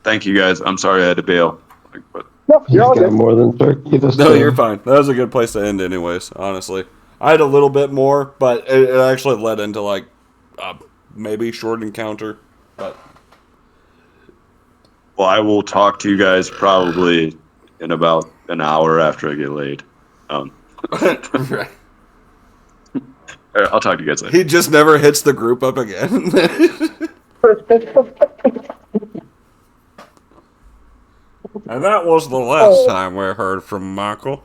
Thank you guys. I'm sorry I had to bail. But No, you're all Got good. more than turkey this No, you're time. fine. That was a good place to end, anyways. Honestly, I had a little bit more, but it actually led into like maybe short encounter. But well, I will talk to you guys probably in about an hour after I get laid. right. I'll talk to you guys later. He just never hits the group up again. And that was the last Oh, time we heard from Michael.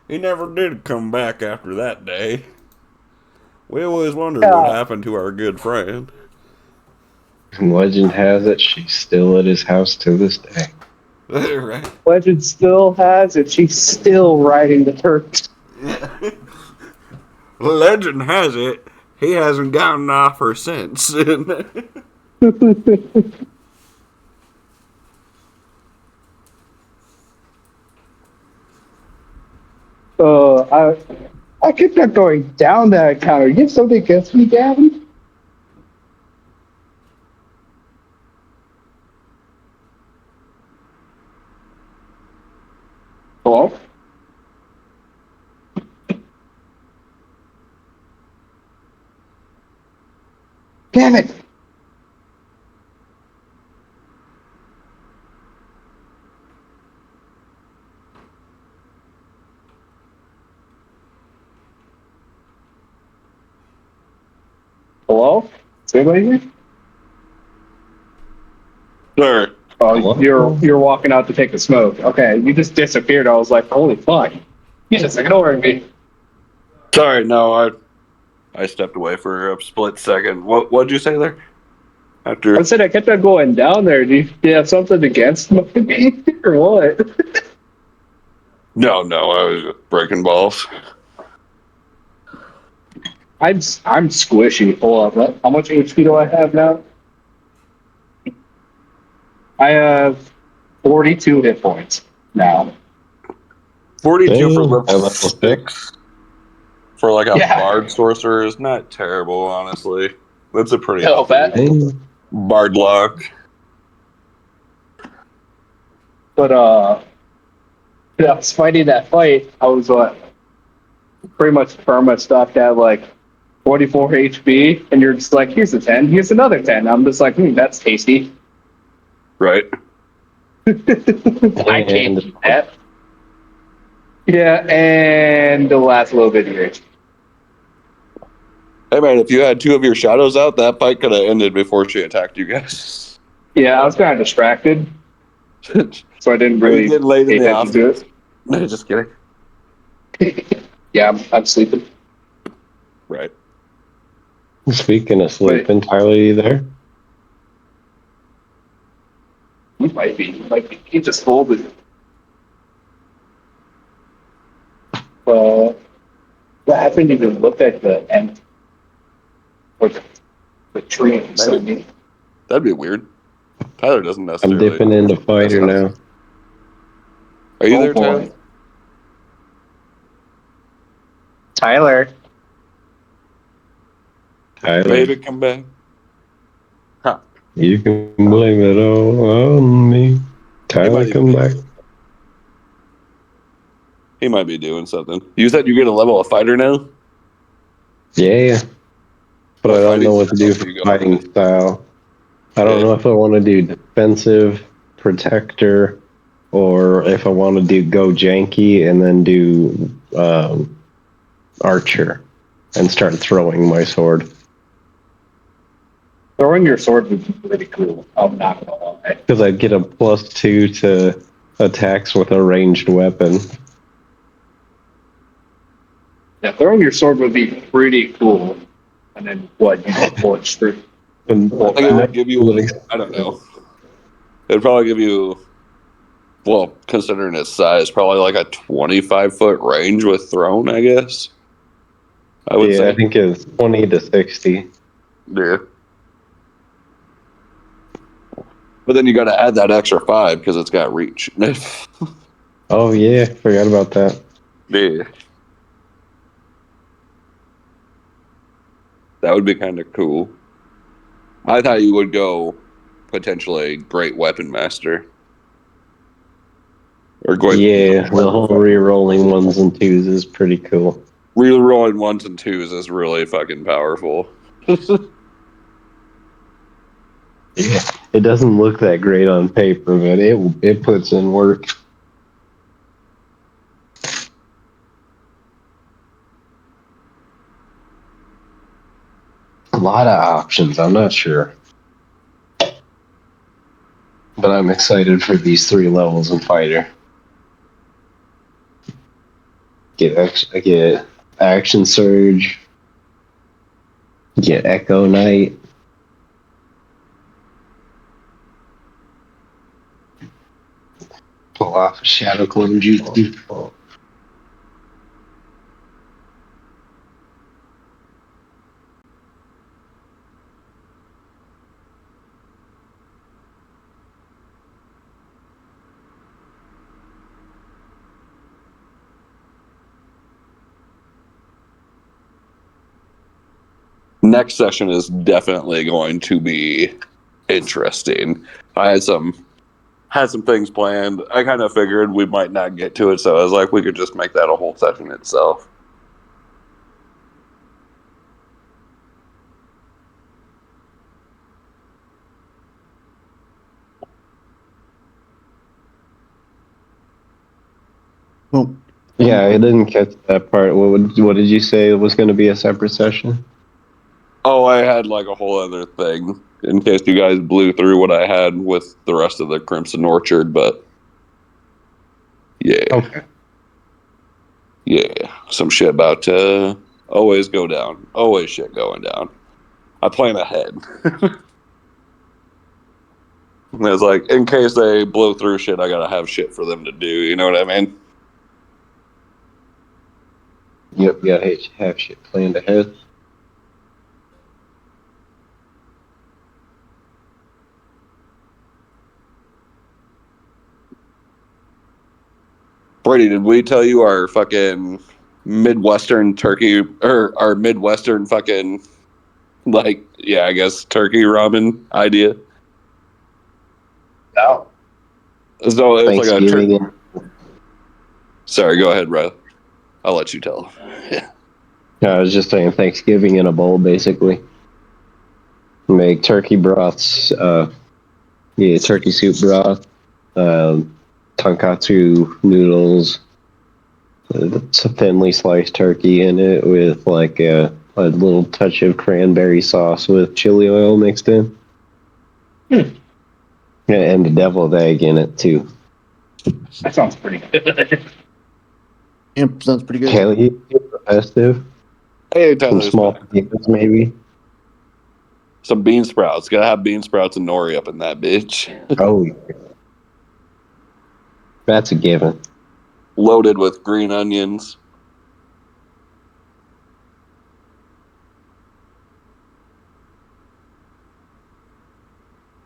He never did come back after that day. We always wondered what yeah. happened to our good friend. Legend has it she's still at his house to this day. Right. Legend still has it. She's still riding the turkey. Legend has it he hasn't gotten off her since. I kept on going down that counter. You have something against me, Gavin? Hello? Damn it! Hello? Is anybody here? Sure. Oh, Hello? you're walking out to take a smoke. Okay, you just disappeared. I was like, holy fuck. You just ignoring me. Sorry, no, I stepped away for a split second. What'd you say there? After I said I kept on going down there. Do you have something against me or what? no, I was just breaking balls. I'm squishy. Hold on. How much HP do I have now? I have 42 hit points now. 42 for Dang, level I level 6 for like a Yeah. bard sorcerer is not terrible, honestly. That's a pretty No, that. Dang. bard luck. But yeah, I was fighting that fight. I was pretty much perma stopped at like 44 HP, and you're just like, here's a 10, here's another 10. I'm just like, that's tasty. Right. I can't And eat that. Yeah, and the last little bit here. Hey man, if you had two of your shadows out, that fight could have ended before she attacked you guys. Yeah, I was kind of distracted, so I didn't Are you really getting laid in pay the attention to office? No, just kidding. it. Yeah, I'm sleeping. Right. speaking of Wait, sleeping, Tyler, you there? you might be. You might be. He just folded. What happened? You can look at the end, or the tree. So Maybe. That'd be weird. Tyler doesn't I'm necessarily. dipping into fighter now. Are you Oh, there, boy. Tyler? Tyler. Tyler, Maybe come back. Huh. you can blame it all on me. Tyler, might even come be back. He might be doing something. You said you're gonna level a fighter now? Yeah, but I What don't fighting know what to do style for are you going fighting with? style. I don't Yeah. know if I want to do defensive, protector, or if I want to do go janky and then do archer and start throwing my sword. Throwing your sword would be pretty cool. I'm not gonna lie. Because I'd get a +2 to attacks with a ranged weapon. Yeah, throwing your sword would be pretty cool. And then what? You get torch through. And I think it would give you, I don't know. It'd probably give you, well, considering its size, probably like a 25-foot range with thrown, I guess. I would Yeah, I say. think it's 20 to 60. Yeah. But then you got to add that extra 5 because it's got reach. Oh yeah, forgot about that. Yeah. That would be kind of cool. I thought you would go potentially great weapon master. Or great Yeah, the whole re-rolling ones and twos is pretty cool. re-rolling ones and twos is really fucking powerful. Yeah, it doesn't look that great on paper, but it puts in work. A lot of options. I'm not sure, but I'm excited for these 3 levels in fighter. Get action surge. Get echo knight. Pull off a shadow clone jutsu. Next session is definitely going to be interesting. I had some things planned. I kind of figured we might not get to it, so I was like, we could just make that a whole session itself. Well, Yeah, I didn't catch that part. What did you say was going to be a separate session? Oh, I had like a whole other thing in case you guys blew through what I had with the rest of the Crimson Orchard, but yeah. Okay. Yeah. Some shit about to always go down. Always shit going down. I plan ahead. It's like, in case they blow through shit, I gotta have shit for them to do. You know what I mean? Yep, yeah, have shit planned ahead. Brady, did we tell you our fucking Midwestern turkey or our Midwestern fucking like yeah, I guess turkey ramen idea? No. So it's like a Thanksgiving. sorry, go ahead, bro. I'll let you tell. I was just saying Thanksgiving in a bowl, basically. Make turkey broths. Turkey soup broth. Tonkatsu noodles. Some thinly sliced turkey in it with like a little touch of cranberry sauce with chili oil mixed in. Hmm. And a deviled egg in it too. That sounds pretty good. yep, sounds pretty good. Hell yeah, festive. Anytime Some there's small potatoes maybe. some bean sprouts, gotta have bean sprouts and nori up in that bitch. Oh, that's a given. Loaded with green onions.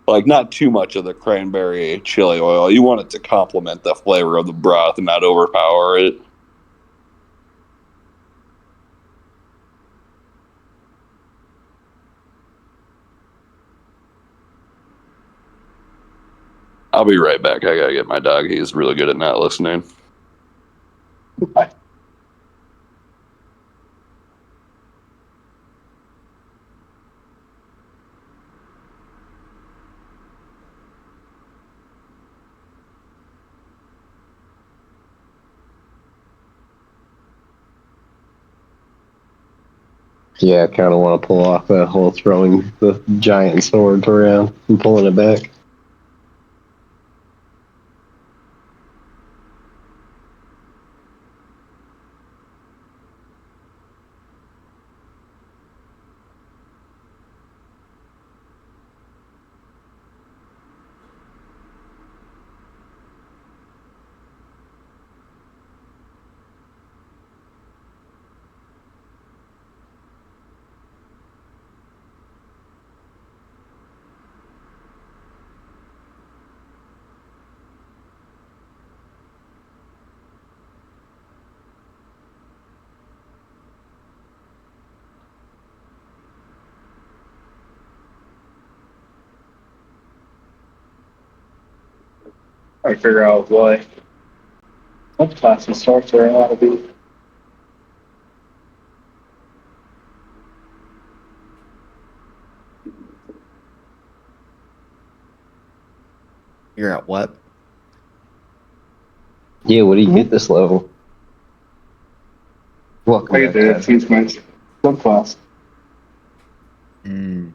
Like not too much of the cranberry chili oil. You want it to complement the flavor of the broth and not overpower it. I'll be right back. I gotta get my dog. He's really good at not listening. Yeah, I kind of want to pull off that whole throwing the giant swords around and pulling it back. I figure out what class it starts there ought to be. You're at what? Yeah, what do you get this level? Welcome I get back, the Ted. achievements subclass. Mm.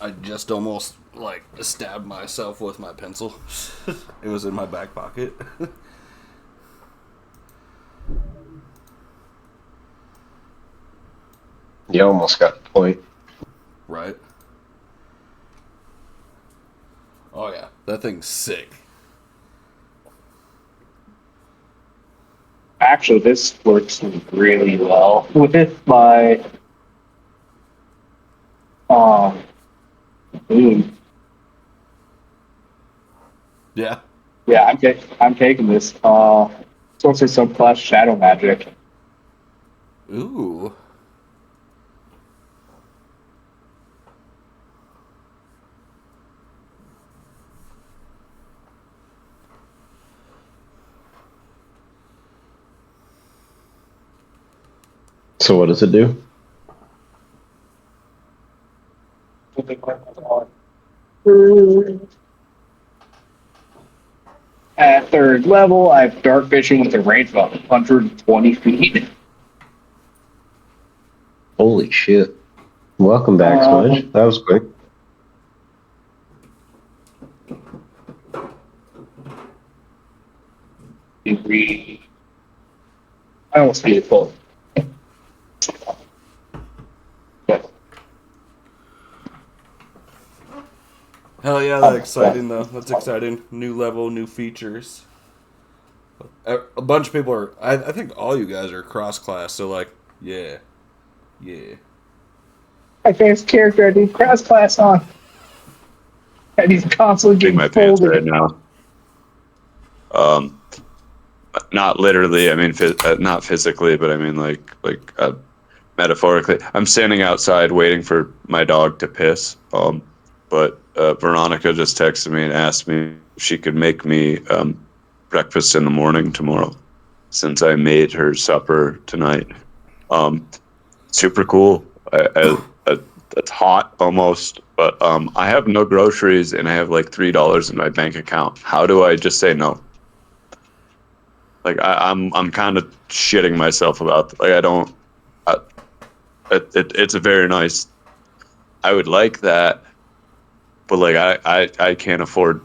I just almost like stabbed myself with my pencil. It was in my back pocket. You almost got the point. Right? Oh yeah, that thing's sick. Actually, this works really well with my boom. Yeah. Yeah, I'm taking this. Sorcerer subclass Shadow Magic. Ooh. So what does it do? At third level, I have dark vision with a range of 120 feet. Holy shit. Welcome back, Smudge. That was quick. I almost need it full. Hell yeah, that's exciting though. That's exciting. New level, new features. A bunch of people are. I think all you guys are cross class. So like, yeah, yeah. My favorite character I need cross class on. And he's constantly Take getting my pants right folded. now. Not literally. I mean, not physically, but I mean metaphorically. I'm standing outside waiting for my dog to piss. But Veronica just texted me and asked me if she could make me breakfast in the morning tomorrow, since I made her supper tonight. Super cool. It's hot almost, but I have no groceries and I have like $3 in my bank account. How do I just say no? Like I'm kind of shitting myself about like I don't. I, it's a very nice. I would like that, but like I can't afford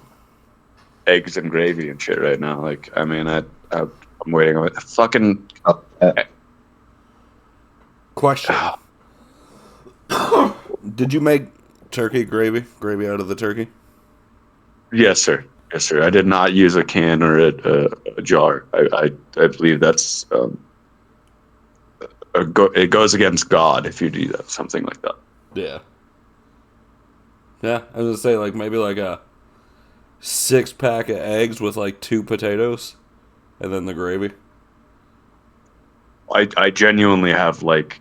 eggs and gravy and shit right now. Like I mean I'm waiting on it. Fucking Question: Did you make turkey gravy? Gravy out of the turkey? yes sir, yes sir. I did not use a can or a jar. I believe that's it goes against God if you do that, something like that. Yeah. Yeah, I was gonna say like maybe like a 6 pack of eggs with like 2 potatoes, and then the gravy. I genuinely have like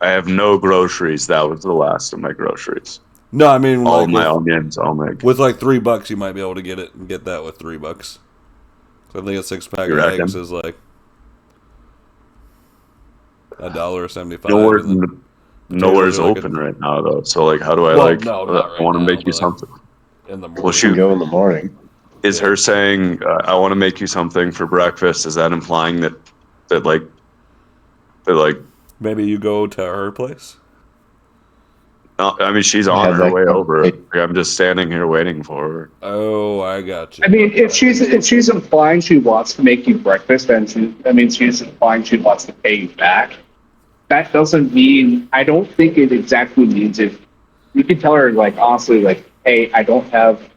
I have no groceries. That was the last of my groceries. No, I mean All like my onions, all my. with like $3, you might be able to get it and get that with $3. So I think a 6 pack You of eggs reckon? is like $1.75, Nowhere, and then potatoes nowhere's are like open right now though. So like, how do I well, like? no, I not right want to now, make you but like something. in the Well, You morning. can shoot. go in the morning. Is Yeah. her saying I want to make you something for breakfast? Is that implying that like that like? Maybe you go to her place. No, I mean, she's on Have her that way over. conversation. Like, I'm just standing here waiting for her. Oh, I got you. I mean, if she's implying she wants to make you breakfast, then that means she's implying she wants to pay you back. That doesn't mean. I don't think it exactly means it. You can tell her like honestly, like, hey, I don't have Yeah.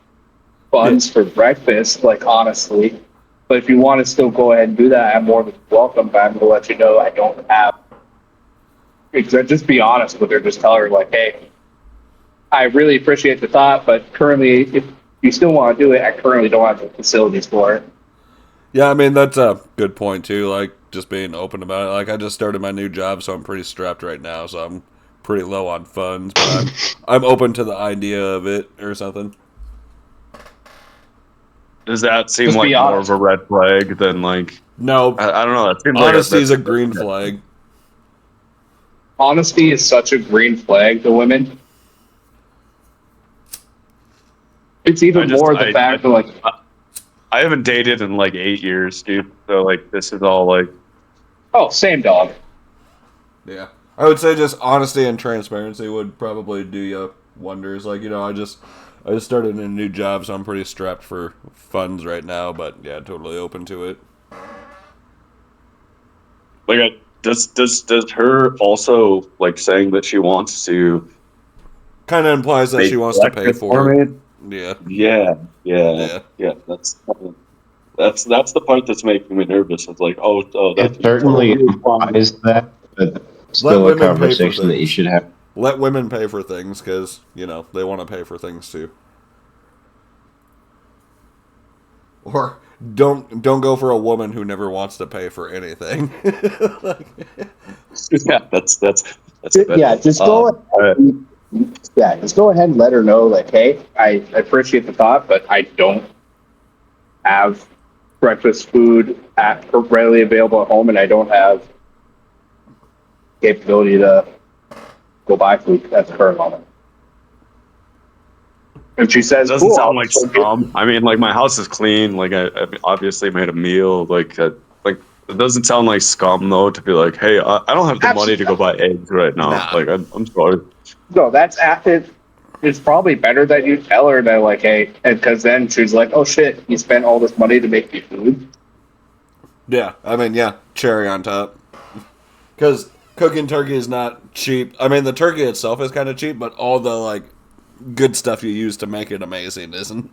funds for breakfast, like honestly. But if you want to still go ahead and do that, I'm more than welcome. But I'm gonna let you know I don't have just be honest with her. Just tell her like, hey, I really appreciate the thought, but currently, if you still want to do it, I currently don't have the facilities for it. Yeah, I mean that's a good point too. Like just being open about it. Like I just started my new job, so I'm pretty strapped right now. So I'm pretty low on funds, but I'm open to the idea of it or something. Does that seem Just like be more honest. of a red flag than like No, I don't know. That seems like honesty is that's a green flag. Honesty is such a green flag to women. It's even more the fact that like, I haven't dated in like 8 years, dude. So like this is all like oh, same dog. Yeah, I would say just honesty and transparency would probably do you wonders. Like I just started in a new job, so I'm pretty strapped for funds right now. But yeah, totally open to it. like does her also like saying that she wants to Kind of implies that make she wants to pay breakfast for it. me? Yeah, Yeah. yeah. That's the part that's making me nervous. It's like, that's It certainly fine. implies that, but Let still a women pay for conversation that you things. should have. Let women pay for things because they want to pay for things too. Or don't go for a woman who never wants to pay for anything. Yeah, that's Yeah, just go. all right. Yeah, just go ahead and let her know, like, hey, I appreciate the thought, but I don't have breakfast food readily available at home, and I don't have capability to go buy food at the current moment. And she says, It doesn't cool. sound like scum. I mean, like my house is clean. Like I obviously made a meal. Like it doesn't sound like scum though to be like, hey, I don't have the money to go buy eggs right now. Nah. Like I'm sorry. No, that's after. It's probably better that you tell her that, like, hey, because then she's like, oh shit, you spent all this money to make me food. Yeah, I mean, yeah, cherry on top. Because cooking turkey is not cheap. I mean, the turkey itself is kind of cheap, but all the like good stuff you use to make it amazing isn't.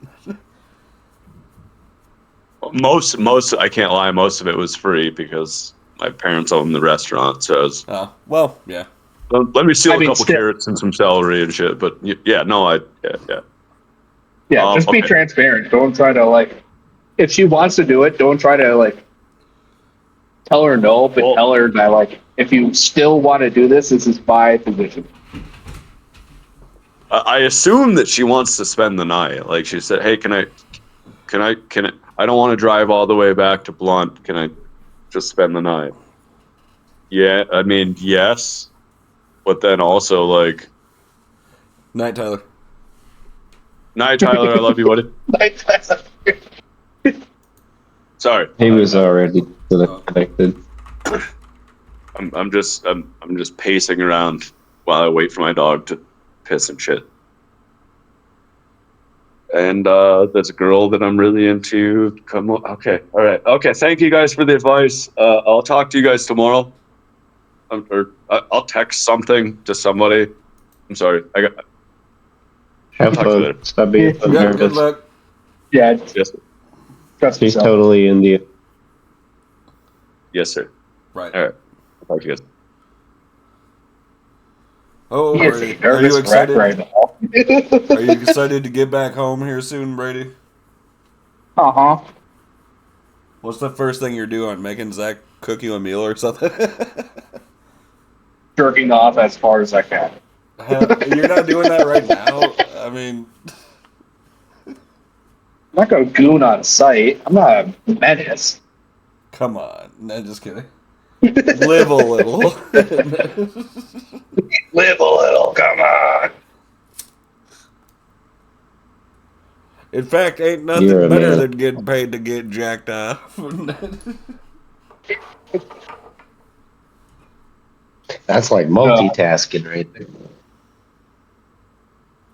Most I can't lie. Most of it was free because my parents own the restaurant. So I was, Oh, well, yeah. let me steal I mean, a couple still- carrots and some celery and shit. But yeah, no, yeah. Yeah, just be Okay. transparent. Don't try to, like, if she wants to do it, don't try to, like, tell her no, but Well- tell her that, like, if you still want to do this is my position. I assume that she wants to spend the night. Like she said, hey, can I? I don't want to drive all the way back to Blunt. Can I just spend the night? Yeah, I mean, yes, but then also like, Night, Tyler. night, Tyler. I love you, buddy. Sorry, He was already connected. I'm just pacing around while I wait for my dog to piss and shit. And there's a girl that I'm really into. Okay, all right, okay. Thank you guys for the advice. I'll talk to you guys tomorrow. I'll text something to somebody. I'm sorry. Have talk to you later. fun. Stop being so Yeah, good nervous. luck. Yeah, Yes, trust She's yourself. totally Indian. yes, sir. Right. All right. I'll talk to you guys. Oh, He is a Brady. Are you nervous wreck excited? right now. Are you excited to get back home here soon, Brady? Uh-huh. What's the first thing you're doing? Making Zach cook you a meal or something? Jerking off as far as I can. You're not doing that right now? I mean, I'm not going to goon on site. I'm not a menace. come on. No, just kidding. Live a little. Live a little, come on. In fact, ain't nothing You're a better man. than getting paid to get jacked off. That's like multitasking right there.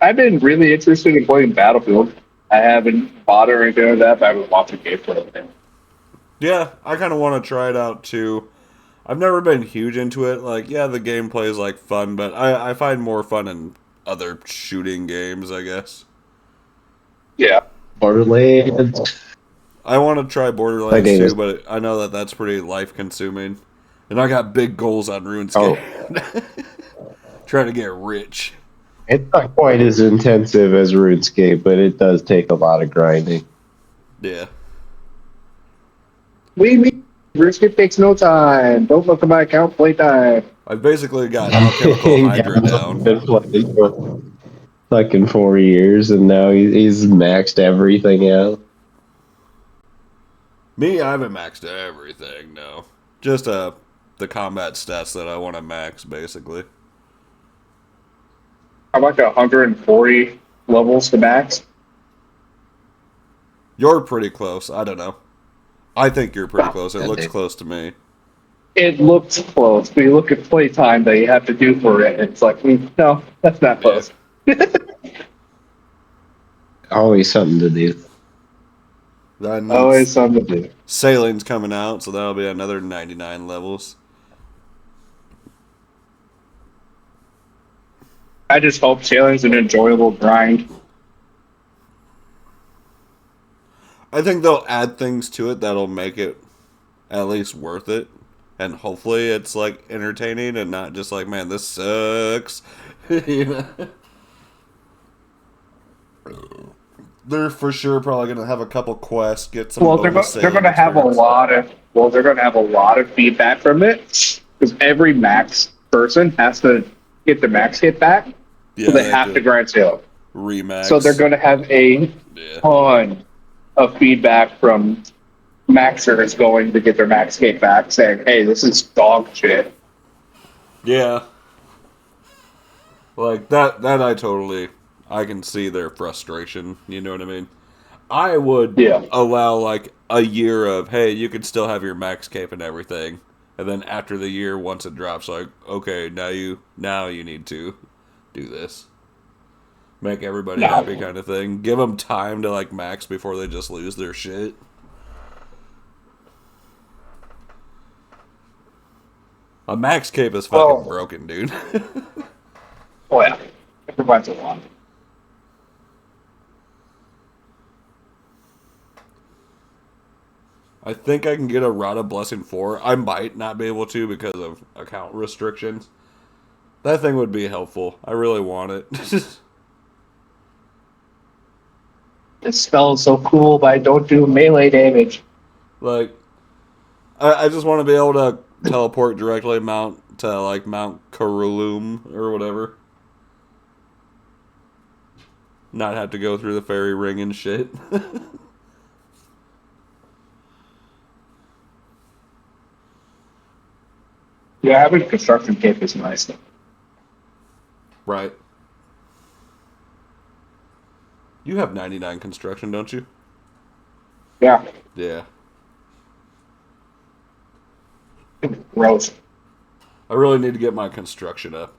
I've been really interested in playing Battlefield. I haven't bought or anything like that, but I've been watching gameplay of it. Yeah, I kind of want to try it out too. I've never been huge into it. Like, yeah, the gameplay is like fun, but I find more fun in other shooting games, I guess. Yeah. Borderlands. I want to try Borderlands Okay, too, yes. but I know that that's pretty life consuming. And I got big goals on RuneScape. Trying to get rich. It's not quite as intensive as RuneScape, but it does take a lot of grinding. Yeah. RuneScape takes no time. Don't look at my account, playtime. I basically got Alchemical Hydra down. Been playing for fucking 4 years, and now he's maxed everything out. Me, I haven't maxed everything, no. Just the combat stats that I want to max, basically. I'm like 140 levels to max. You're pretty close. I don't know. I think you're pretty close. It looks close to me. It looks close, but you look at playtime that you have to do for it. It's like, no, that's not close. Always something to do. Then Always something to do. Sailing's coming out, so that'll be another 99 levels. I just hope sailing's an enjoyable grind. I think they'll add things to it that'll make it at least worth it. And hopefully it's like entertaining and not just like, man, this sucks. You know? They're for sure probably gonna have a couple quests, get some. Well, they're going to have a lot of feedback from it because every max person has to get the max hit back, so they have to grind sailing. Remax. So they're going to have a ton of feedback from maxers going to get their max hit back, saying, "Hey, this is dog shit." Yeah. Like that I can see their frustration, you know what I mean? I would allow like a year of, hey, you can still have your max cape and everything. And then after the year, once it drops, like, okay, now you need to do this. Make everybody happy kind of thing. Give them time to like max before they just lose their shit. A max cape is fucking broken, dude. Oh yeah, it provides a lot. I think I can get a Rod of Blessing 4. I might not be able to because of account restrictions. That thing would be helpful. I really want it. This spell is so cool, but I don't do melee damage. Like, I just want to be able to teleport directly Mount Karulum or whatever. Not have to go through the fairy ring and shit. Yeah, having a construction cape is nice. Right. You have 99 construction, don't you? Yeah. Yeah. Gross. I really need to get my construction up.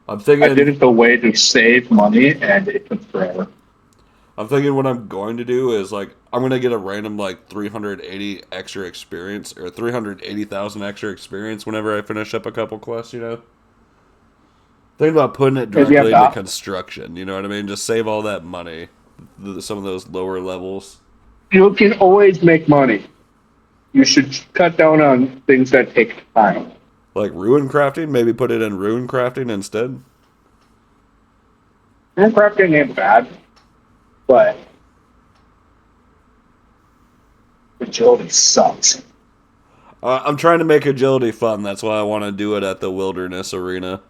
I'm thinking I did it the way to save money, and it took forever. I'm thinking what I'm going to do is like I'm gonna get a random like 380 extra experience or 380,000 extra experience whenever I finish up a couple quests. You know, think about putting it directly into construction. You know what I mean? Just save all that money. Some of those lower levels. You can always make money. You should cut down on things that take time. Like ruin crafting, maybe put it in ruin crafting instead. Ruin crafting ain't bad, but agility sucks. I'm trying to make agility fun. That's why I want to do it at the wilderness arena.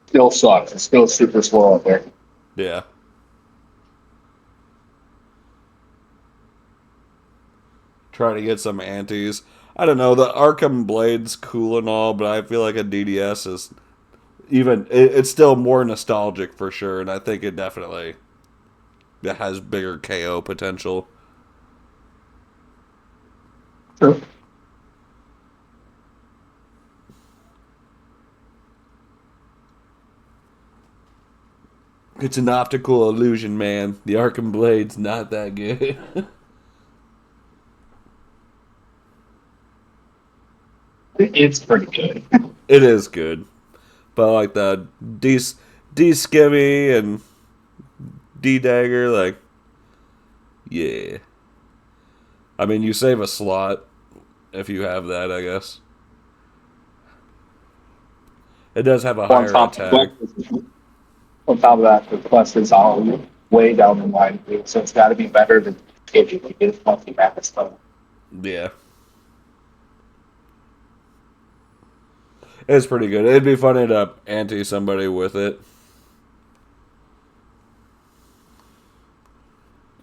Still sucks. It's still super slow out there. Yeah. Try to get some antes. I don't know, the Arkham Blade's cool and all, but I feel like a DDS is it's still more nostalgic for sure, and I think it definitely has bigger KO potential. True. It's an optical illusion, man. The Arkham Blade's not that good. It's pretty good. It is good. But I like the D-Skimmy and D-Dagger, like, yeah. I mean, you save a slot if you have that, I guess. It does have a On higher top, attack. on top of that, the quest is all way down the line, so it's got to be better than if you can get multi map stuff. Yeah. It's pretty good. It'd be funny to ante somebody with it.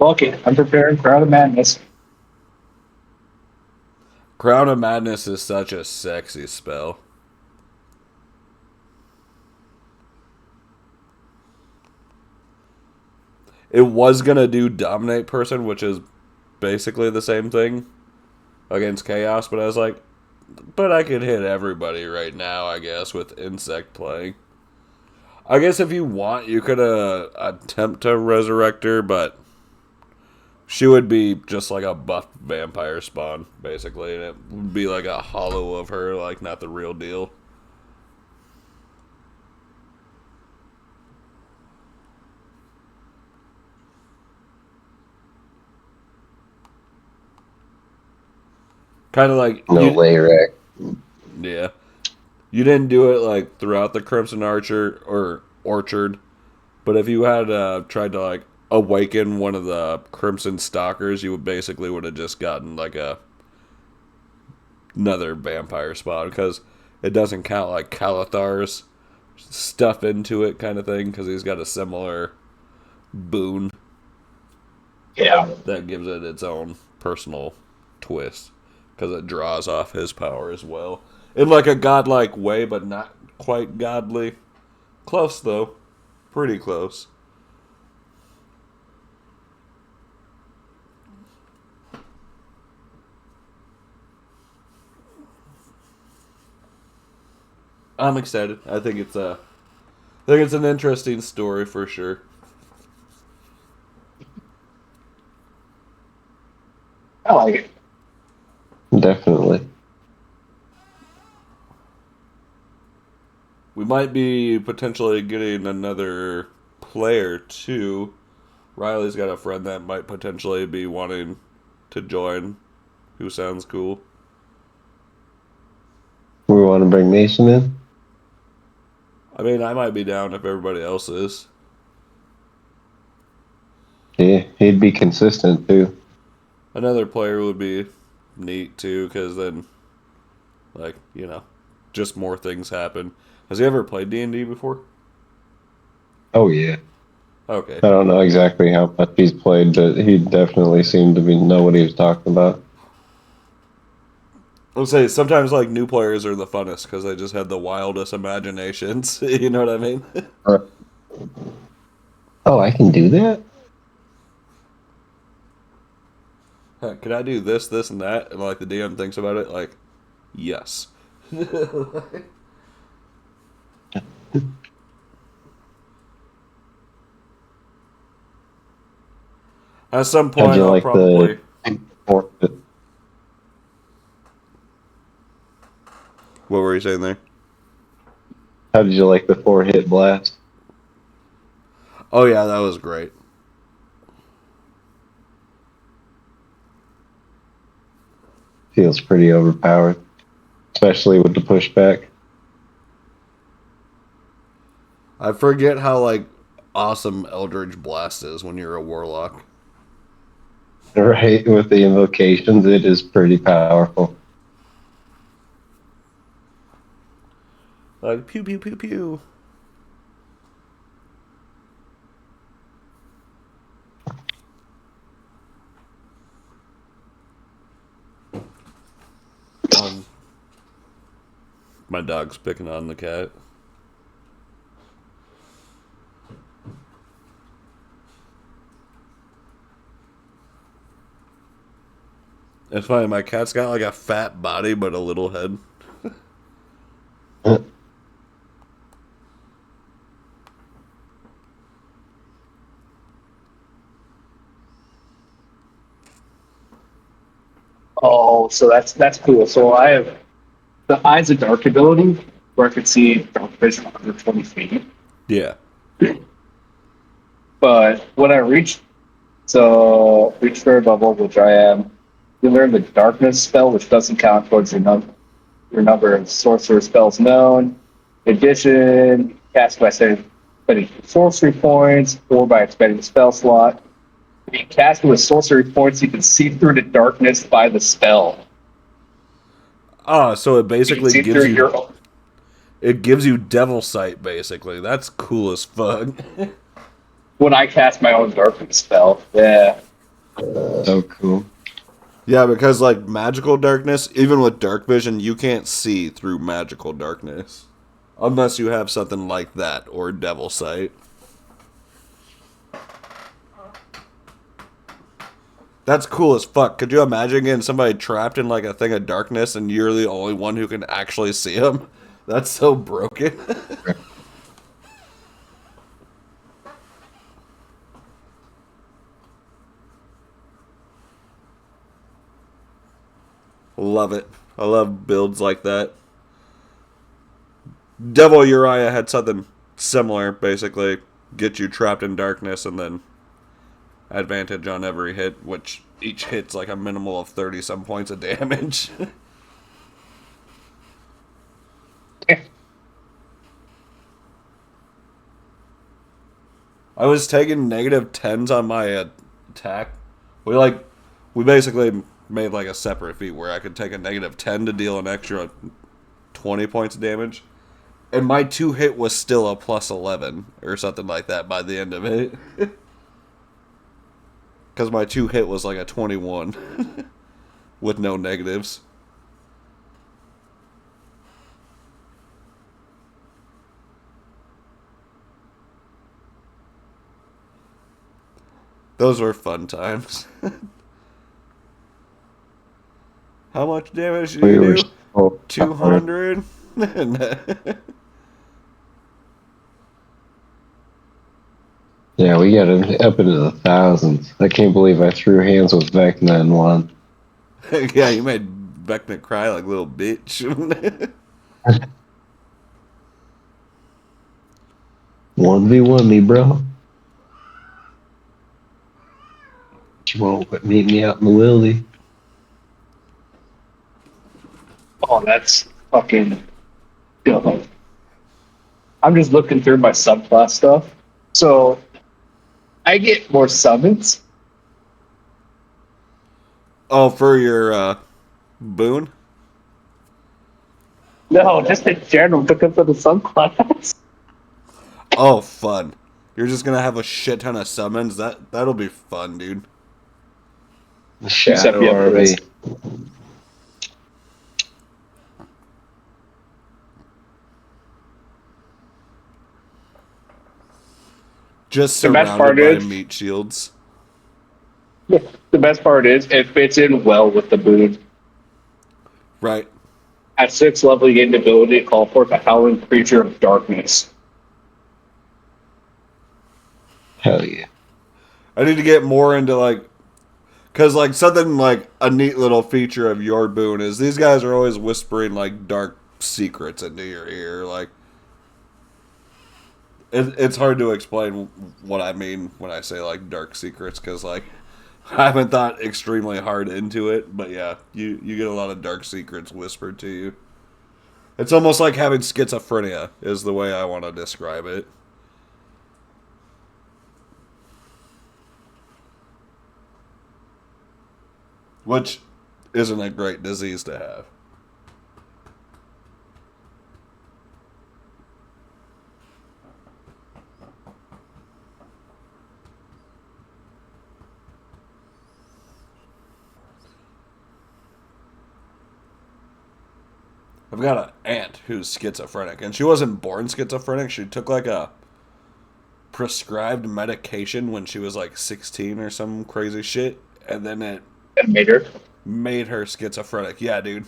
Okay, I'm preparing for Crown of Madness. Crown of Madness is such a sexy spell. It was gonna do Dominate Person, which is basically the same thing against Chaos, but I was like, but I could hit everybody right now, I guess, with Insect playing. I guess if you want, you could attempt to resurrect her, but she would be just like a buffed vampire spawn, basically, and it would be like a hollow of her, like not the real deal. Kind of like No layer X. Yeah. You didn't do it like throughout the Crimson Archer or Orchard, but if you had tried to like awaken one of the Crimson Stalkers, you would basically would have just gotten like another vampire spawn because it doesn't count like Calathar's stuff into it kind of thing because he's got a similar boon Yeah. that gives it its own personal twist because it draws off his power as well in like a godlike way, but not quite godly. Close though, pretty close. I'm excited. I think it's an interesting story for sure. I like it. Definitely. We might be potentially getting another player too. Riley's got a friend that might potentially be wanting to join, who sounds cool. We want to bring Mason in? I mean, I might be down if everybody else is. Yeah, he'd be consistent too. Another player would be neat too, because then, like, you know, just more things happen. Has he ever played D&D before? Oh yeah. Okay. I don't know exactly how much he's played, but he definitely seemed to know what he was talking about. I'll say sometimes like new players are the funnest because they just have the wildest imaginations. You know what I mean? Oh, I can do that? Can I do this, this, and that? And like the DM thinks about it, like, yes. At some point, How'd you I'll like probably. What were you saying there? How did you like the 4-hit blast? Oh yeah, that was great. Feels pretty overpowered, especially with the pushback. I forget how like awesome Eldritch Blast is when you're a warlock. Right, with the invocations, it is pretty powerful. Like pew pew pew pew. My dog's picking on the cat. It's funny, my cat's got like a fat body but a little head. Oh, so that's cool. So I have the Eyes of Dark ability where I can see dark vision under 20 feet. Yeah. But when I reach for a bubble, which I am, You learn the darkness spell, which doesn't count towards your number of sorcerer spells known. In addition, cast by spending sorcery points or by expending a spell slot. If you cast it with sorcery points, you can see through the darkness by the spell. Ah, so it You can basically see gives through you it gives you devil sight. Basically, that's cool as fuck. when I cast my own darkness spell. Yeah. So cool. Yeah, because like magical darkness, even with dark vision, you can't see through magical darkness unless you have something like that or devil sight. That's cool as fuck. Could you imagine getting somebody trapped in like a thing of darkness and you're the only one who can actually see them? That's so broken. Love it. I love builds like that. Devil Uriah had something similar, basically. Get you trapped in darkness and then advantage on every hit, which each hit's like a minimal of 30 some points of damage. I was taking negative 10s on my attack. We basically made like a separate feat where I could take a negative 10 to deal an extra 20 points of damage. And my 2 hit was still a plus 11 or something like that by the end of it. Because my 2 hit was like a 21 with no negatives. Those were fun times. How much damage did you do? So 200? yeah, we got it up into the thousands. I can't believe I threw hands with Vecna and won. Yeah, you made Vecna cry like a little bitch. 1v1 me, bro. You won't meet me out in the wildy. Oh, that's fucking good. I'm just looking through my subclass stuff. So I get more summons. Oh, for your boon? No, just in general, looking for the subclass. Oh, fun. You're just gonna have a shit ton of summons? That'll be fun, dude. The You set Shadow me up for Army. this. Just The best surrounded part by is, meat shields. the best part is, it fits in well with the boon. Right. At 6th level, you get the ability to call forth a howling creature of darkness. Hell yeah. I need to get more into like, cause like something like a neat little feature of your boon is these guys are always whispering like dark secrets into your ear. Like, it's hard to explain what I mean when I say like dark secrets, cause like I haven't thought extremely hard into it, but yeah, you get a lot of dark secrets whispered to you. It's almost like having schizophrenia is the way I want to describe it. Which isn't a great disease to have. I've got an aunt who's schizophrenic, and she wasn't born schizophrenic. She took like a prescribed medication when she was like 16 or some crazy shit, and then it Animator. made her schizophrenic. Yeah, dude.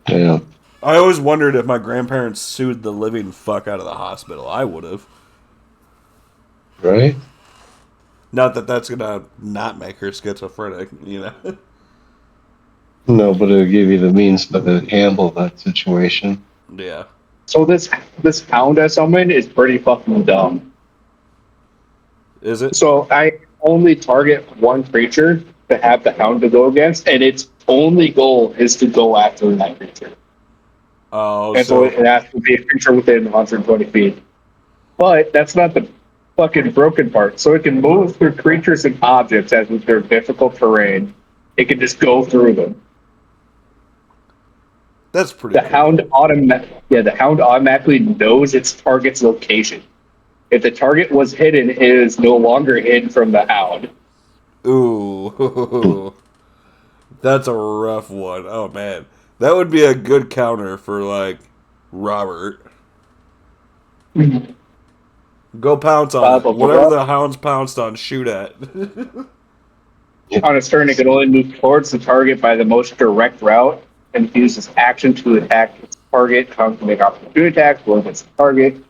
Yeah. I always wondered if my grandparents sued the living fuck out of the hospital. I would have. Right? Not that that's gonna not make her schizophrenic, you know? No, but it'll give you the means to handle that situation. Yeah. So this hound I summoned is pretty fucking dumb. Is it? So I only target one creature, to have the hound to go against, and its only goal is to go after that creature. Oh, And so so it has to be a creature within 120 feet. But that's not the fucking broken part. So it can move through creatures and objects as if they're difficult terrain. It can just go through them. that's pretty cool. The hound automatically knows its target's location. If the target was hidden, it is no longer hidden from the hound. Ooh, that's a rough one. Oh man, that would be a good counter for like Robert. Go pounce on it. Whatever the hound's pounced on, shoot at. On its turn, it can only move towards the target by the most direct route and use its action to attack its target. Hound can make opportunity attacks roll against the target.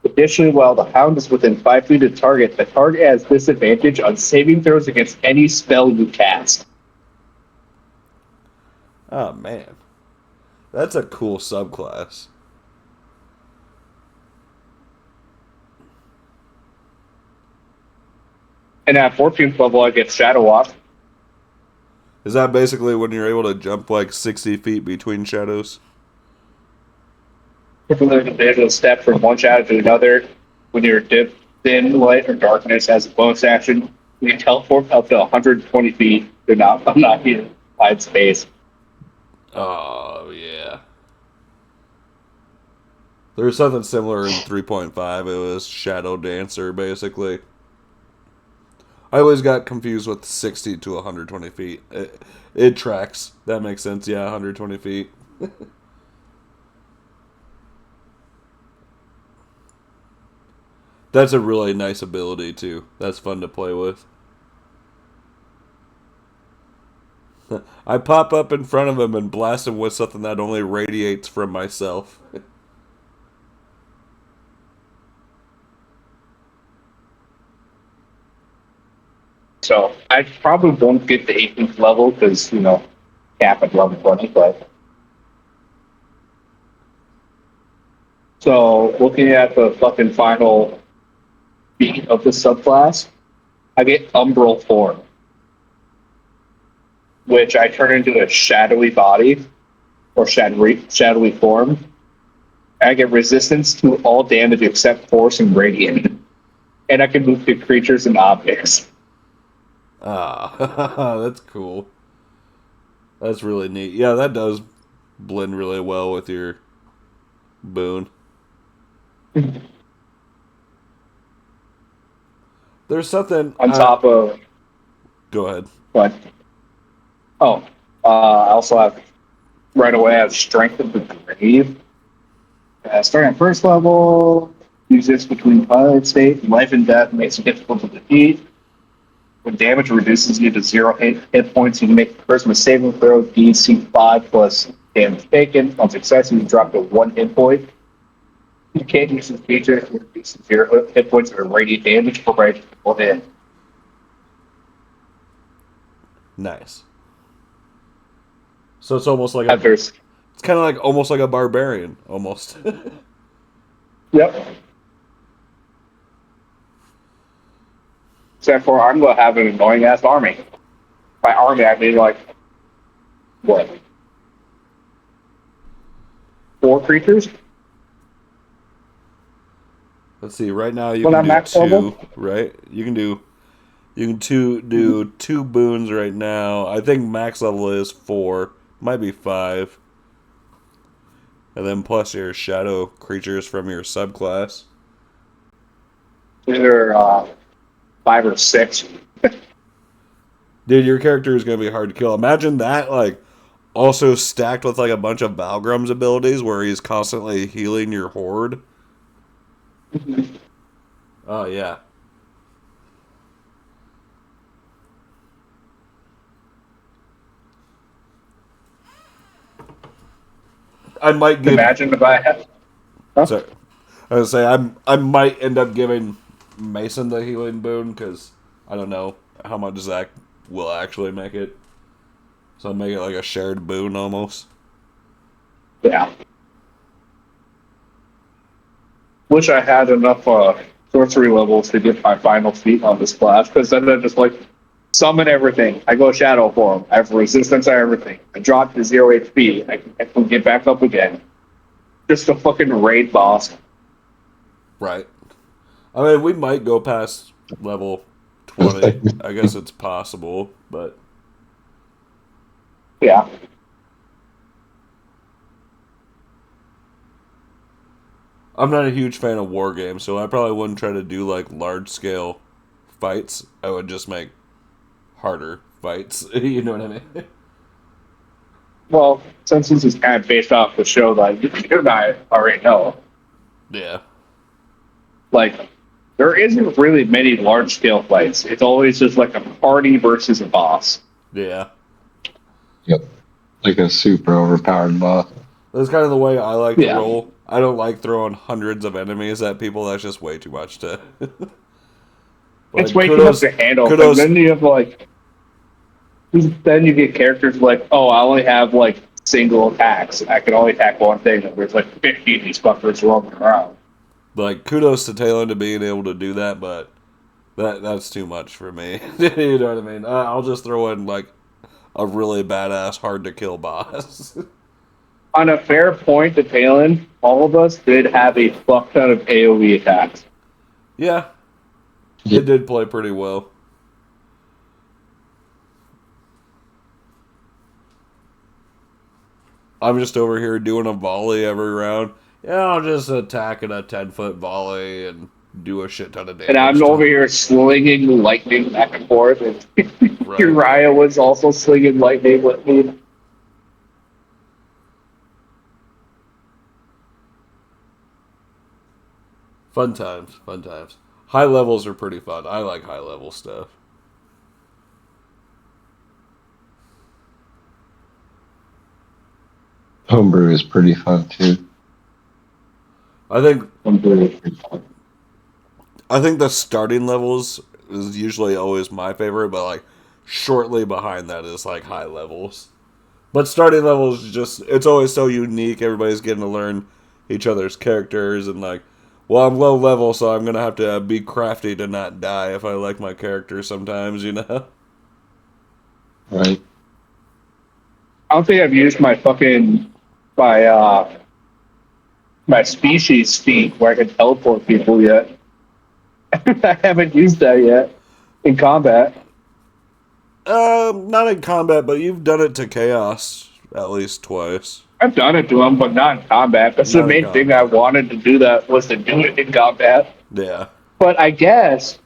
Additionally, while the hound is within 5 feet of the target has disadvantage on saving throws against any spell you cast. Oh man, that's a cool subclass. And at 14th level, I get Shadow Walk. Is that basically when you're able to jump like 60 feet between shadows? Particularly the able to step from one shadow to another when you're dipped in light or darkness as a bonus action. You can teleport up to 120 feet. I'm not in wide space. Oh yeah. There was something similar in 3.5. It was Shadow Dancer, basically. I always got confused with 60 to 120 feet. It tracks. That makes sense. Yeah, 120 feet. That's a really nice ability, too. That's fun to play with. I pop up in front of him and blast him with something that only radiates from myself. So I probably won't get to 18th level because, cap at level 20, but. So looking at the fucking final beat of the subclass, I get Umbral Form, which I turn into a shadowy body or shadowy form. I get resistance to all damage except force and radiant. And I can move to creatures and objects. Ah, that's cool. That's really neat. Yeah, that does blend really well with your boon. There's something On top of. Go ahead. What? Oh, I also have right away. I have Strength of the Grave. Starting at first level, use this between pilot state. Life and death makes it difficult to defeat. When damage reduces you to 0 hit points, you can make a charisma saving throw, DC 5 plus damage taken. On success, you can drop to 1 hit point. You can't use this feature if you reduce 0 hit points or radiant damage for right people hit. Nice. So it's almost like It's kind of like almost like a barbarian, almost. Yep. Except for I'm going to have an annoying ass army. By army, I mean like, what? 4 creatures? Let's see. Right now you When can I'm do max 2, level? right? You can do do 2 boons right now. I think max level is 4, might be 5. And then plus your shadow creatures from your subclass. Either 5 or 6. Dude, your character is going to be hard to kill. Imagine that, like, also stacked with, like, a bunch of Valgrim's abilities where he's constantly healing your horde. Oh, yeah. I might give... Imagine if I had. Huh? Sorry. I was gonna say, I might end up giving Mason the healing boon, because I don't know how much Zach will actually make it. So I'll make it like a shared boon almost. Yeah. Wish I had enough sorcery levels to get my final feat on this class, because then I just like summon everything. I go shadow form. I have resistance on everything. I drop to 0 HP. I can get back up again. Just a fucking raid boss. Right. I mean, we might go past level 20. I guess it's possible, but Yeah. I'm not a huge fan of war games, so I probably wouldn't try to do like large scale fights. I would just make harder fights. You know what I mean? Well, since this is kind of based off the show that you and I already know, Yeah. like, there isn't really many large scale fights. It's always just like a party versus a boss. Yeah. Yep. Like a super overpowered boss. That's kind of the way I like to Yeah. roll. I don't like throwing hundreds of enemies at people. That's just way too much to. It's way too much to handle. But then you have like, then you get characters like, oh, I only have like single attacks. I can only attack one thing. And there's like 50 of these fuckers roaming around. Like, kudos to Talon to being able to do that, but that's too much for me. You know what I mean? I'll just throw in like a really badass, hard to kill boss. On a fair point to Talon, all of us did have a fuck ton of AoE attacks. Yeah, Yep. it did play pretty well. I'm just over here doing a volley every round. Yeah, I'll just attack in a 10-foot volley and do a shit ton of damage. And I'm over here slinging lightning back and forth. And Right. Uriah was also slinging lightning with me. Fun times, fun times. High levels are pretty fun. I like high level stuff. Homebrew is pretty fun too. I think Homebrew is pretty fun. the starting levels is usually always my favorite, but like shortly behind that is like high levels. But starting levels just it's always so unique. Everybody's getting to learn each other's characters and like, well, I'm low level, so I'm gonna have to be crafty to not die if I like my character sometimes, you know? Right. I don't think I've used my my species feat where I can teleport people yet. I haven't used that yet in combat. Not in combat, but you've done it to Chaos at least twice. I've done it to them, but not in combat. That's the Not in main thing I wanted to do. That was to do it in combat. Yeah. But I guess,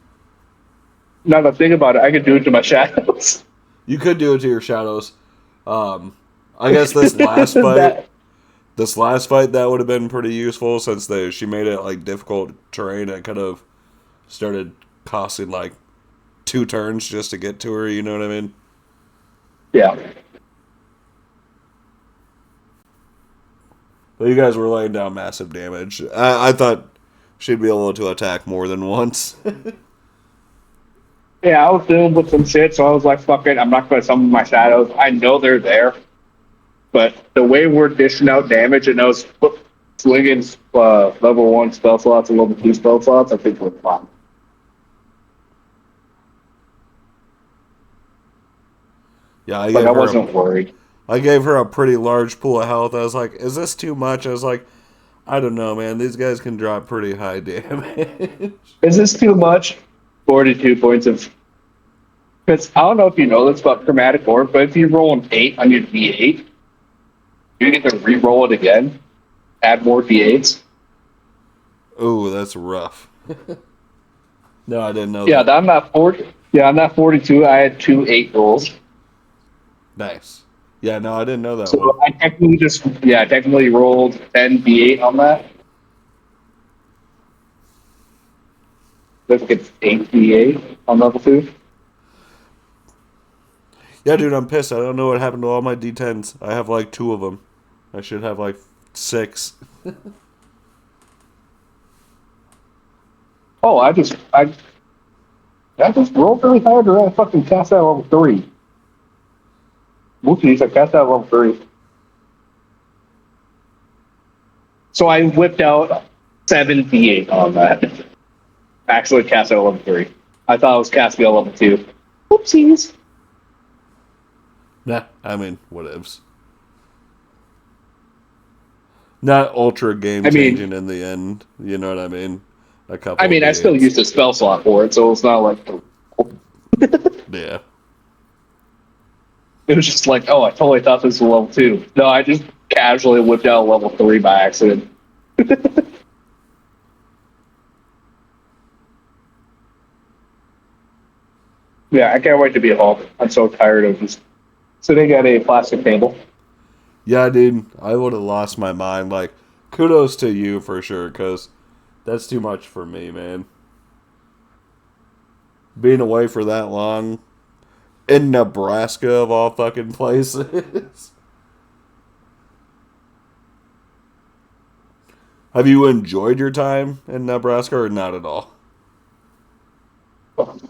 now that I think about it, I could do it to my shadows. You could do it to your shadows. I guess this last fight, that would have been pretty useful since she made it like difficult terrain. It could have started costing like 2 turns just to get to her. You know what I mean? Yeah. But you guys were laying down massive damage. I thought she'd be able to attack more than once. Yeah, I was dealing with some shit, so I was like, fuck it, I'm not going to summon my shadows. I know they're there. But the way we're dishing out damage and those slinging level 1 spell slots and level 2 spell slots, I think we're fine. Yeah, I wasn't worried. I gave her a pretty large pool of health. I was like, is this too much? I was like, I don't know, man. These guys can drop pretty high damage. Is this too much? 42 points of... Because I don't know if you know this about Chromatic Orb, but if you roll an 8 on your D8, you get to re-roll it again, add more D8s. Ooh, that's rough. No, I didn't know Yeah, that. on that 42, I had 2 8 rolls. Nice. Yeah, no, I didn't know that So one. I technically rolled 10 D8 on that. Let's get 8 D8 on level 2. Yeah, dude, I'm pissed. I don't know what happened to all my D10s. I have like 2 of them. I should have like 6. Oh, I just rolled really hard or I fucking cast out level 3. Whoopsies, I cast out level 3. So I whipped out 7 D8 on that. Actually cast out level 3. I thought I was casting at level 2. Oopsies. Nah, I mean, whatevs. Not ultra game I mean, changing in the end. You know what I mean? A I couple of mean, I still gates. used a spell slot for it, so it's not like Yeah. it was just like, oh, I totally thought this was level 2. No, I just casually whipped out level 3 by accident. Yeah, I can't wait to be home. I'm so tired of just sitting at a plastic table. Yeah, dude, I would have lost my mind. Like, kudos to you for sure, because that's too much for me, man. Being away for that long in Nebraska, of all fucking places. Have you enjoyed your time in Nebraska or not at all?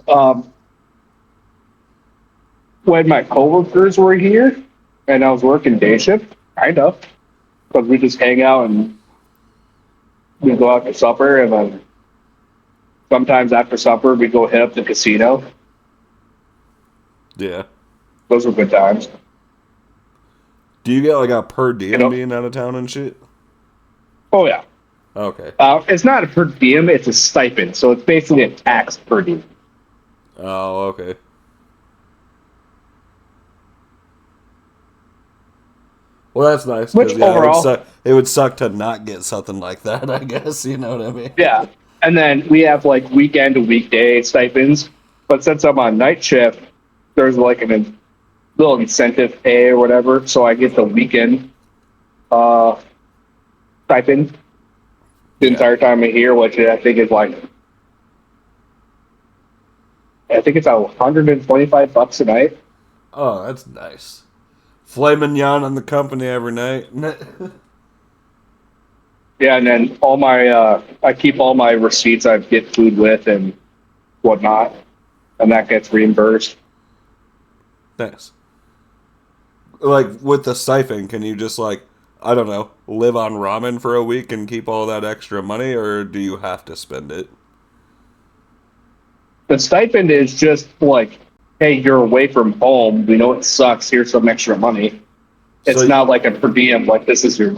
Um, when my coworkers were here and I was working day shift, kind of, because we just hang out and we go out to supper, and then sometimes after supper we go hit up the casino. Yeah. Those were good times. Do you get like a per You diem know? being out of town and shit? Oh yeah. Okay. It's not a per diem; it's a stipend. So it's basically a tax per diem. Oh, okay. Well, that's nice Which because yeah, it would overall, suck. It would suck to not get something like that. I guess you know what I mean. yeah. And then we have like weekend to weekday stipends. But since I'm on night shift, there's like a little incentive pay or whatever. So I get the weekend uh, stipend the Yeah. entire time I'm here, which I think is like, I think it's $125 a night. Oh, that's nice. Filet mignon on the company every night. Yeah, and then all my I keep all my receipts I get food with and whatnot, and that gets reimbursed. Nice. Like with the siphon, can you just like I don't know live on ramen for a week and keep all that extra money, or do you have to spend it? The stipend is just like, hey, you're away from home. We know it sucks. Here's some extra money. So It's not like a per diem. Like this is your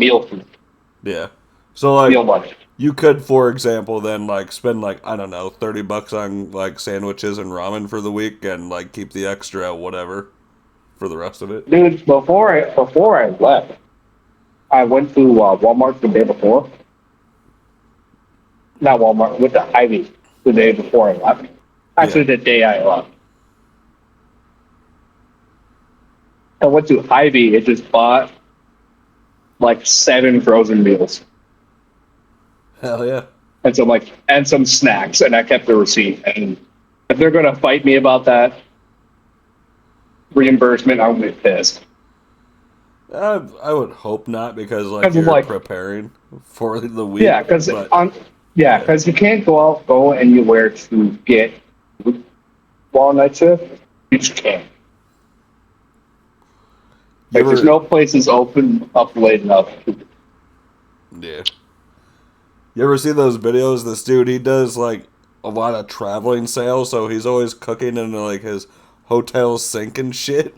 yeah. So like meal money. you could, for example, then like spend like I don't know $30 on like sandwiches and ramen for the week and like keep the extra whatever for the rest of it. Dude, before I left, I went to Walmart the day before. Not Walmart, went to Ivy the day before I left. Yeah. Actually, the day I left. I went to Ivy. It just bought like 7 frozen meals Hell yeah. and some snacks, and I kept the receipt. And if they're gonna fight me about that reimbursement, I'm gonna be pissed. I would hope not because like Because of you're like, preparing for the week, yeah, because but on, yeah, yeah. because you can't go anywhere to get food while night shift. You just can't. You Like, there's ever no places open up late enough. yeah. You ever see those videos? This dude, he does like a lot of traveling sales, so he's always cooking in like his hotel sink and shit.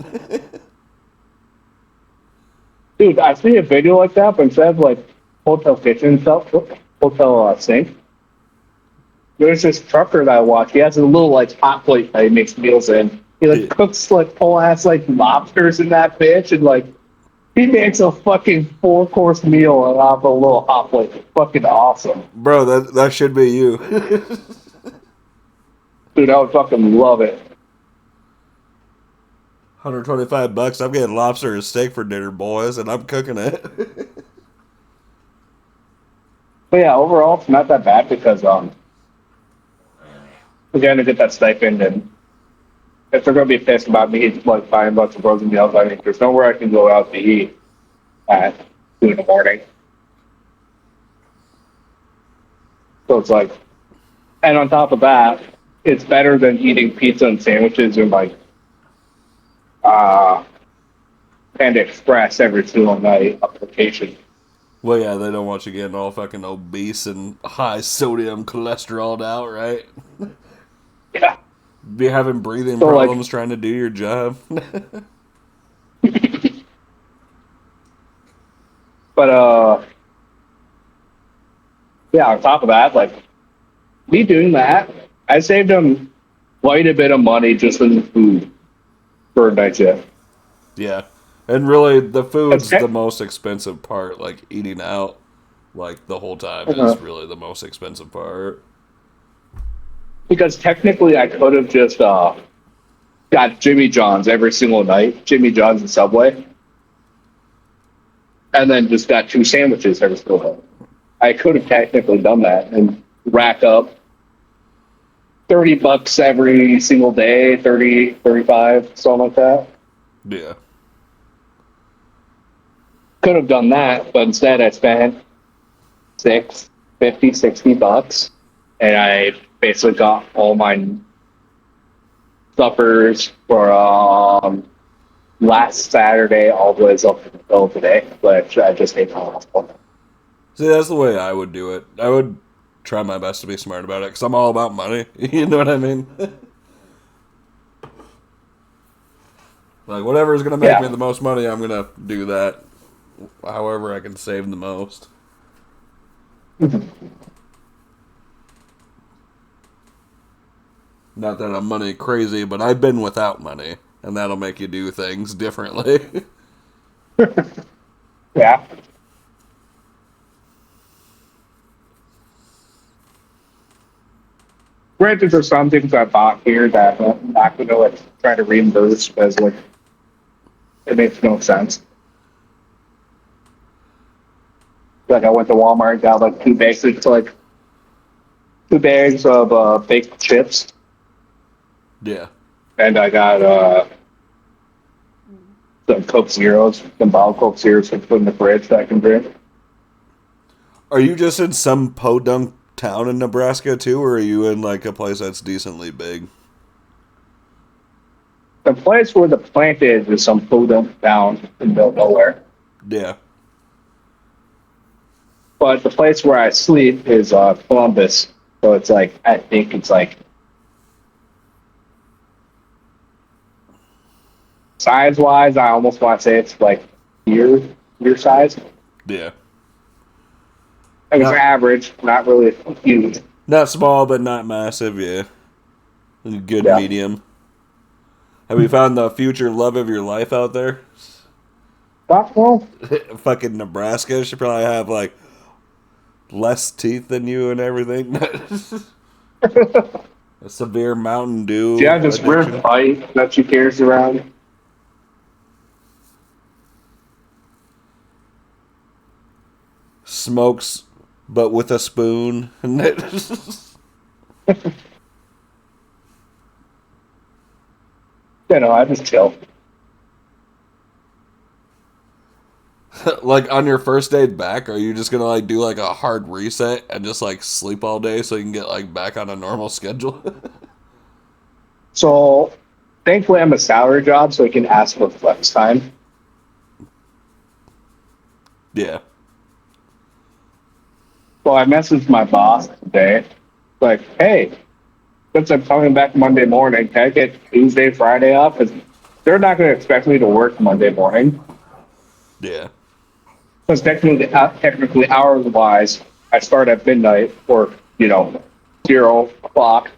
Dude, I see a video like that, but instead of like hotel kitchen stuff, hotel sink, there's this trucker that I watch. He has a little like hot plate that he makes meals in. He like Yeah. cooks like whole ass like lobsters in that bitch, and like he makes a fucking 4-course meal off a little hot plate. It's fucking awesome, Bro, that should be you. dude. I would fucking love it. $125. I'm getting lobster and steak for dinner, boys, and I'm cooking it. But yeah, overall, it's not that bad because we're gonna get that stipend, and if they're gonna be pissed about me like buying a bunch of frozen meals, I mean, there's nowhere I can go out to eat at 2 in the morning. So it's like, and on top of that, it's better than eating pizza and sandwiches and like uh Panda Express every single night on vacation. Well, yeah, they don't want you getting all fucking obese and high sodium cholesterol out, right? Yeah. Be having breathing So, like- problems trying to do your job. But yeah, on top of that, like me doing that, I saved him quite a bit of money just in food for a night shift. Yeah. And really, the food's Okay. the most expensive part. Like, eating out, like, the whole time Uh-huh. is really the most expensive part. Because technically, I could have just got Jimmy John's every single night, Jimmy John's and Subway, and then just got 2 sandwiches every single day. I could have technically done that and rack up $30 every single day, 30, 35, something like that. Yeah. Could have done that, but instead I spent 60 bucks, and I basically got all my suppers for last Saturday all the way up until today, which I just ate all. See, that's the way I would do it. I would try my best to be smart about it because I'm all about money. You know what I mean? Like, whatever is going to make Yeah. me the most money, I'm going to do that. However, I can save the most. Not that I'm money crazy, but I've been without money, and that'll make you do things differently. Yeah. Granted, there's some things I bought here that I'm not going to like try to reimburse because like it makes no sense. Like I went to Walmart and got like 2 bags, like 2 bags of baked chips, Yeah. and I got some Coke Zeros, some bottled Coke Zeros to put in the fridge that I can drink. Are you just in some podunk town in Nebraska too, or are you in like a place that's decently big? The place where the plant is some food up down in the middle of nowhere. Yeah. But the place where I sleep is Columbus. So it's like I think it's like size wise, I almost want to say it's like your size. Yeah. Like it's No. average, not really huge. Not small, but not massive, yeah. Good Yeah. medium. Have you found the future love of your life out there? But, well, Fucking Nebraska should probably have like less teeth than you and everything. A severe Mountain Dew yeah, this weird addiction. fight that she carries around. Smokes, but with a spoon. You know, I just chill. Like on your first day back, are you just gonna like do like a hard reset and just like sleep all day so you can get like back on a normal schedule? So thankfully I'm a salary job, so I can ask for flex time. Yeah. Well, I messaged my boss today, like, hey, since I'm coming back Monday morning, can I get Tuesday, Friday off? Because they're not going to expect me to work Monday morning. Yeah. Because technically hours wise, I start at midnight or, 0 o'clock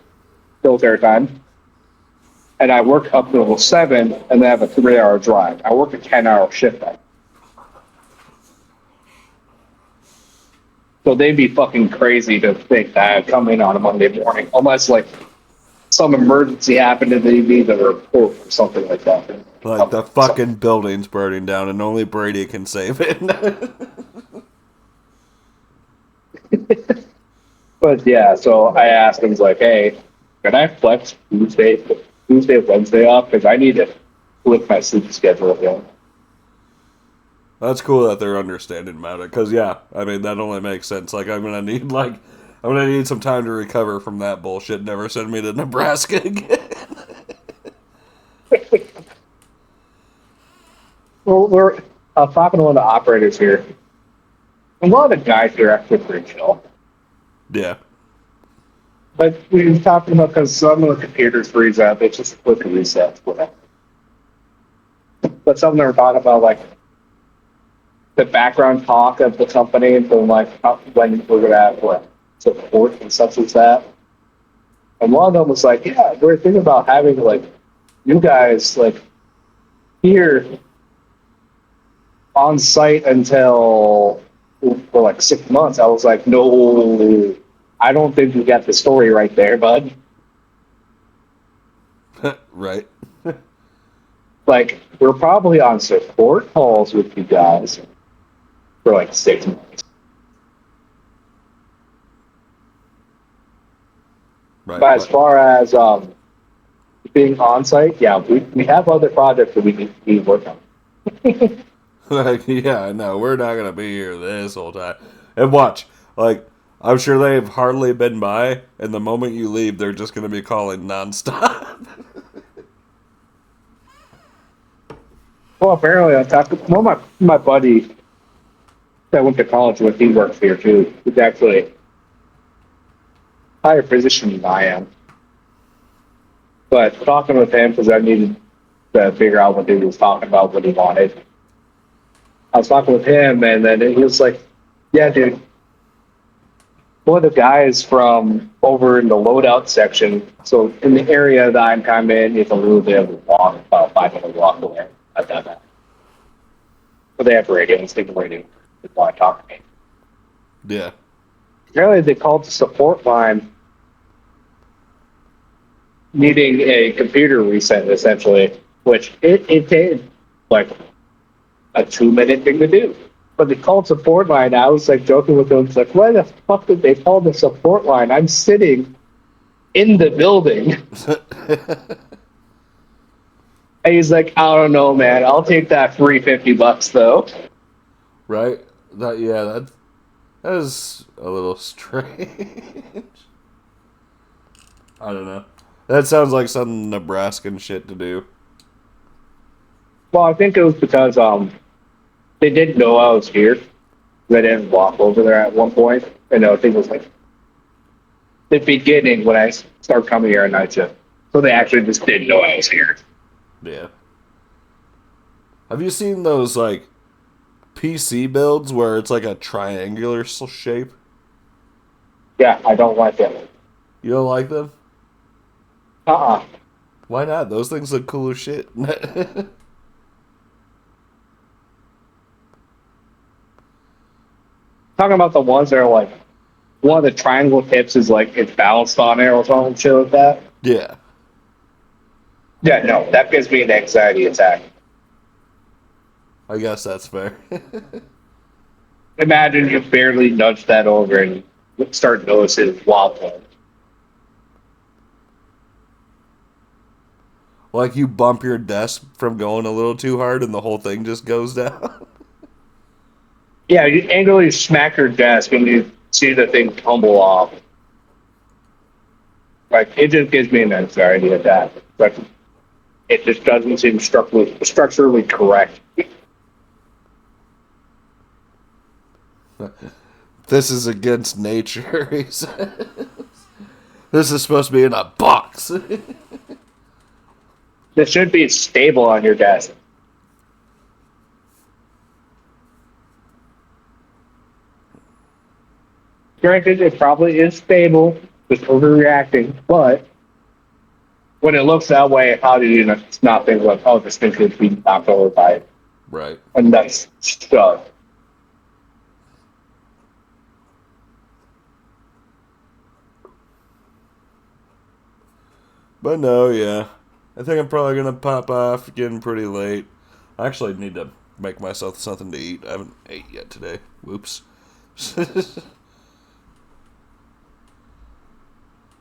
filter time. And I work up until 7 and then I have a 3-hour drive. I work a 10-hour shift. So they'd be fucking crazy to think that I'd come in on a Monday morning, unless like some emergency happened and they need a report or something like that. Like the fucking building's burning down and only Brady can save it. But yeah, so I asked him, like, hey, can I flex Tuesday, Wednesday off? Because I need to flip my sleep schedule again. That's cool that they're understanding about it, because yeah, I mean that only makes sense. Like I'm gonna need some time to recover from that bullshit. Never send me to Nebraska again. Well, we're talking to one of the operators here. A lot of the guys here are actually pretty chill. Yeah, But we were talking about because some of the computers freeze up, it's just a quick reset, whatever. But some of them are talking about like the background talk of the company and like when we're gonna have what support and such as that. And one of them was like, yeah, we're thinking about having like you guys like here on site until for like 6 months. I was like, no, I don't think you got the story right there, bud. Right. Like, we're probably on support calls with you guys for like 6 months. Right. But as far as being on site, yeah, we have other projects that we need to work on. Like, yeah, no, we're not gonna be here this whole time. And watch, like, I'm sure they've hardly been by, and the moment you leave, they're just gonna be calling nonstop. Well, apparently, I talked. Well, my buddy that I went to college with, he works here too. He's actually higher position than I am. But talking with him because I needed to figure out what he was talking about, what he wanted. I was talking with him, and then he was like, "Yeah, dude, one of the guys from over in the loadout section. So in the area that I'm kind of in, it's a little bit of a walk, about a 5 minute walk away. I've done that. But they have radio. Let's take the radio. They want to talk to me. Yeah. Apparently, they called the support line needing a computer reset, essentially, which it takes like a 2 minute thing to do. But they called support line. I was like joking with them. It's like, why the fuck did they call the support line? I'm sitting in the building. And he's like, I don't know, man. I'll take that free $50 though. Right? That is a little strange. I don't know. That sounds like some Nebraskan shit to do. Well, I think it was because they didn't know I was here. They didn't walk over there at one point. And I think it was like the beginning when I started coming here at night shift. So they actually just didn't know I was here. Yeah. Have you seen those, like, PC builds where it's like a triangular shape? Yeah, I don't like it. You don't like them? Uh-uh. Why not? Those things look cool as shit. Talking about the ones that are like, one of the triangle tips is like it's balanced on it or something shit like that. Yeah. Yeah, no, that gives me an anxiety attack. I guess that's fair. Imagine you barely nudge that over and start noticing wobbling. Like you bump your desk from going a little too hard and the whole thing just goes down. Yeah, you angrily smack your desk and you see the thing tumble off. Like, it just gives me an anxiety attack. Like, it just doesn't seem structurally correct. This is against nature, he says. This is supposed to be in a box. This should be stable on your desk. Granted, it probably is stable, just overreacting, but when it looks that way, how do you not think like, oh, this thing could be knocked over by it? Right. And that's stuff. But no, yeah. I think I'm probably going to pop off, getting pretty late. I actually need to make myself something to eat. I haven't ate yet today. Whoops.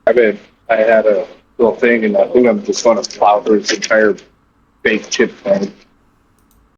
I had a little thing, and I think I'm just going to plow through this entire baked chip thing.